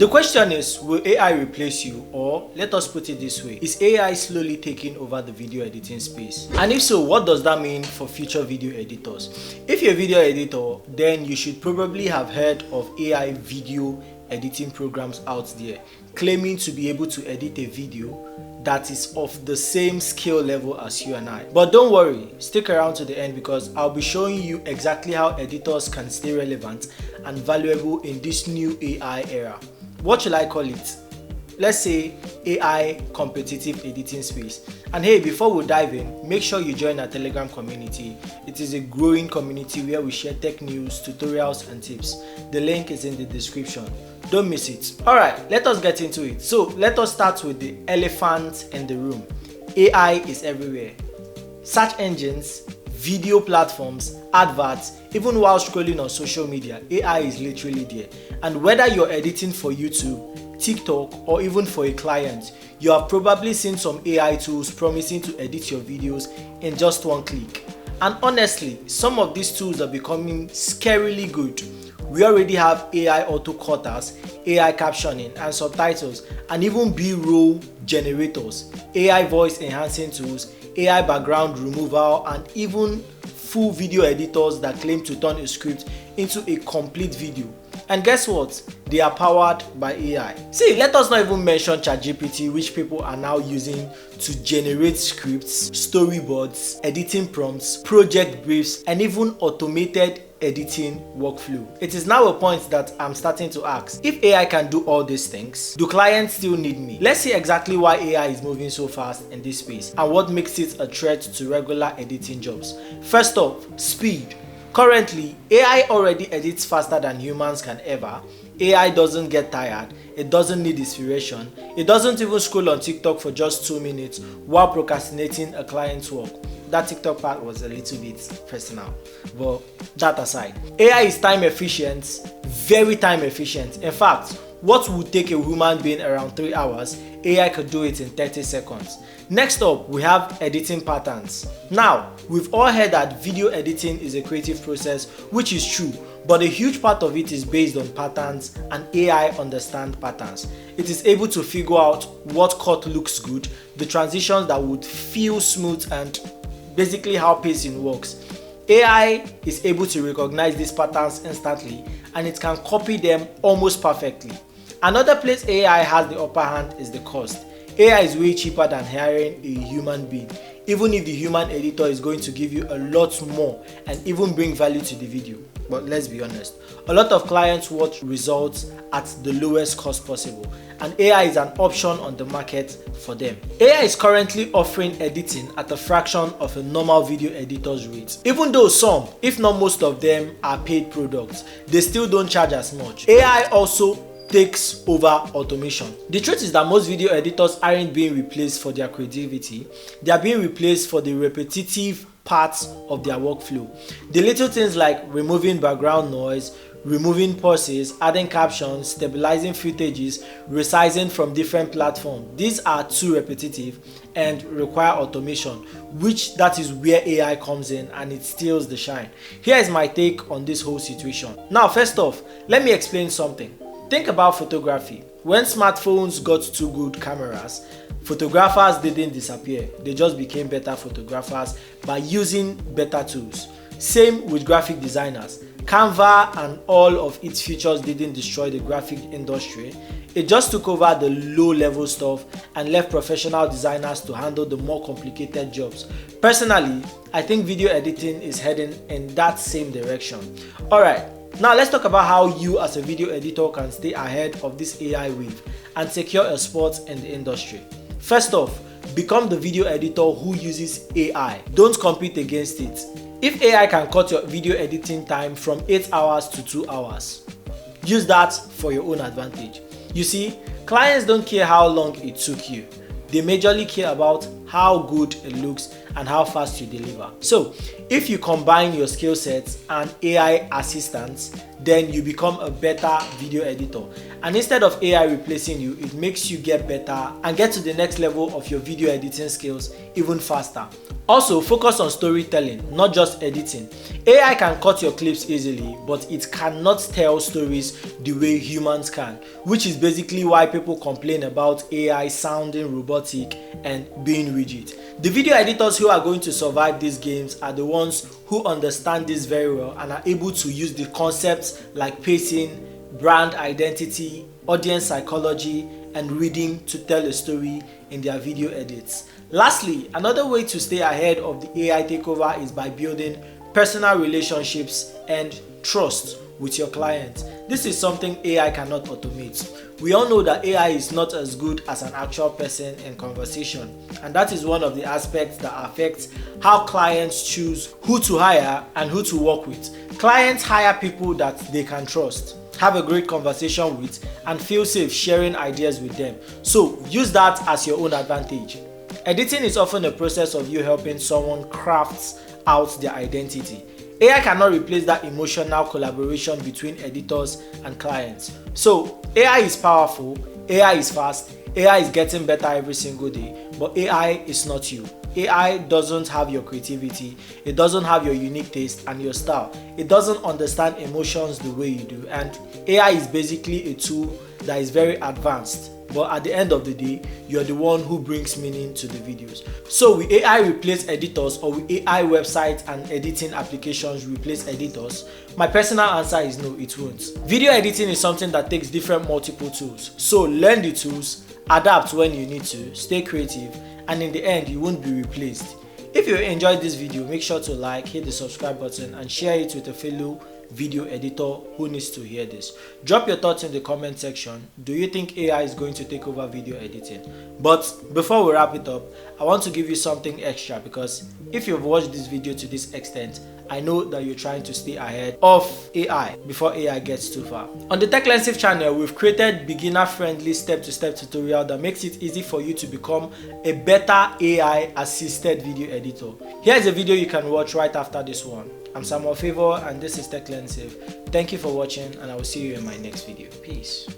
The question is, will AI replace you? Or let us put it this way, is AI slowly taking over the video editing space? And if so, what does that mean for future video editors? If you're a video editor, then you should probably have heard of AI video editing programs out there claiming to be able to edit a video that is of the same skill level as you and I. But don't worry, stick around to the end because I'll be showing you exactly how editors can stay relevant and valuable in this new AI era. What should I call it? Let's say AI competitive editing space. And hey, before we dive in, make sure you join our Telegram community. It is a growing community where we share tech news, tutorials and tips. The link is in the description. Don't miss it. Alright, let us get into it. So let us start with the elephant in the room. AI is everywhere. Search engines, video platforms, adverts, even while scrolling on social media, AI is literally there. And whether you're editing for YouTube, TikTok, or even for a client, you have probably seen some AI tools promising to edit your videos in just one click. And honestly, some of these tools are becoming scarily good. We already have AI auto cutters, AI captioning and subtitles, and even B-roll generators, AI voice enhancing tools, AI background removal, and even full video editors that claim to turn a script into a complete video. And guess what? They are powered by AI. See, let us not even mention ChatGPT, which people are now using to generate scripts, storyboards, editing prompts, project briefs, and even automated editing workflow. It is now a point that I'm starting to ask, if AI can do all these things, do clients still need me? Let's see exactly why AI is moving so fast in this space and what makes it a threat to regular editing jobs. First off, speed. Currently, AI already edits faster than humans can ever. AI doesn't get tired, it doesn't need inspiration, it doesn't even scroll on TikTok for just 2 minutes while procrastinating a client's work. That TikTok part was a little bit personal, but that aside, AI is time efficient, very time efficient. In fact, what would take a human being around 3 hours, AI could do it in 30 seconds. Next up, we have editing patterns. Now, we've all heard that video editing is a creative process, which is true, but a huge part of it is based on patterns, and AI understands patterns. It is able to figure out what cut looks good, the transitions that would feel smooth, and basically how pacing works. AI is able to recognize these patterns instantly, and it can copy them almost perfectly. Another place AI has the upper hand is the cost. AI is way cheaper than hiring a human being, even if the human editor is going to give you a lot more and even bring value to the video. But let's be honest, a lot of clients want results at the lowest cost possible, and AI is an option on the market for them. AI is currently offering editing at a fraction of a normal video editor's rate. Even though some, if not most of them, are paid products, they still don't charge as much. AI also takes over automation. The truth is that most video editors aren't being replaced for their creativity, they are being replaced for the repetitive parts of their workflow. The little things like removing background noise, removing pauses, adding captions, stabilizing footages, resizing from different platforms. These are too repetitive and require automation, which that is where AI comes in and it steals the shine. Here is my take on this whole situation. Now, first off, let me explain something. Think about photography. When smartphones got too good cameras, photographers didn't disappear. They just became better photographers by using better tools. Same with graphic designers. Canva and all of its features didn't destroy the graphic industry. It just took over the low-level stuff and left professional designers to handle the more complicated jobs. Personally, I think video editing is heading in that same direction. Alright. Now let's talk about how you as a video editor can stay ahead of this AI wave and secure a spot in the industry. First off, become the video editor who uses AI. Don't compete against it. If AI can cut your video editing time from 8 hours to 2 hours, use that for your own advantage. You see, clients don't care how long it took you. They majorly care about how good it looks and how fast you deliver. So, if you combine your skill sets and AI assistance, then you become a better video editor. And instead of AI replacing you, it makes you get better and get to the next level of your video editing skills even faster. Also, focus on storytelling, not just editing. AI can cut your clips easily, but it cannot tell stories the way humans can, which is basically why people complain about AI sounding robotic and being rigid. The video editors who are going to survive these games are the ones who understand this very well and are able to use the concepts like pacing, brand identity, audience psychology, and reading to tell a story in their video edits. Lastly, another way to stay ahead of the AI takeover is by building personal relationships and trust with your clients. This is something AI cannot automate. We all know that AI is not as good as an actual person in conversation, and that is one of the aspects that affects how clients choose who to hire and who to work with. Clients hire people that they can trust, have a great conversation with, and feel safe sharing ideas with them. So use that as your own advantage. Editing is often a process of you helping someone craft out their identity. AI cannot replace that emotional collaboration between editors and clients. So AI is powerful, AI is fast, AI is getting better every single day, but AI is not you. AI doesn't have your creativity, it doesn't have your unique taste and your style. It doesn't understand emotions the way you do, and AI is basically a tool that is very advanced. But at the end of the day, you're the one who brings meaning to the videos. So will AI replace editors, or will AI websites and editing applications replace editors? My personal answer is no, it won't. Video editing is something that takes different multiple tools. So learn the tools, adapt when you need to, stay creative, and in the end, you won't be replaced. If you enjoyed this video, make sure to like, hit the subscribe button, and share it with a fellow video editor who needs to hear this. Drop your thoughts in the comment section. Do you think AI is going to take over video editing? But before we wrap it up, I want to give you something extra, because if you've watched this video to this extent, I know that you're trying to stay ahead of AI before AI gets too far. On the TECHLENSIVE channel, we've created beginner-friendly step-to-step tutorial that makes it easy for you to become a better AI-assisted video editor. Here's a video you can watch right after this one. I'm Samuel Favor, and this is TECHLENSIVE. Thank you for watching, and I will see you in my next video. Peace.